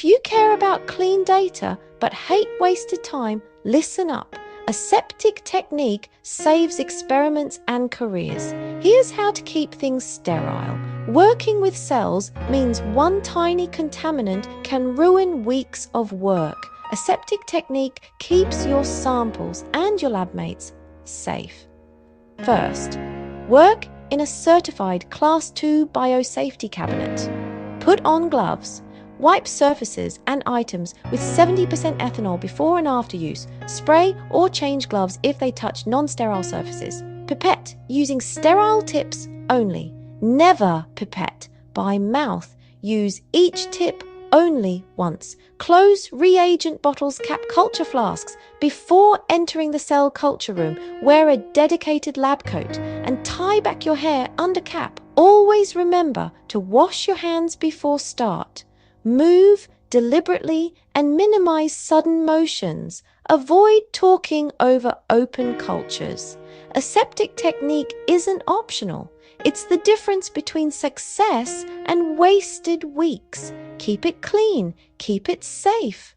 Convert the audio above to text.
If you care about clean data but hate wasted time, listen up. Aseptic technique saves experiments and careers. Here's how to keep things sterile. Working with cells means one tiny contaminant can ruin weeks of work. Aseptic technique keeps your samples and your lab mates safe. First, work in a certified Class 2 biosafety cabinet. Put on gloves. Wipe surfaces and items with 70% ethanol before and after use. Spray or change gloves if they touch non-sterile surfaces. Pipette using sterile tips only. Never pipette by mouth. Use each tip only once. Close reagent bottles, cap culture flasks. Before entering the cell culture room, wear a dedicated lab coat and tie back your hair under cap. Always remember to wash your hands before start. Move deliberately and minimize sudden motions. Avoid talking over open cultures. Aseptic technique isn't optional. It's the difference between success and wasted weeks. Keep it clean, keep it safe.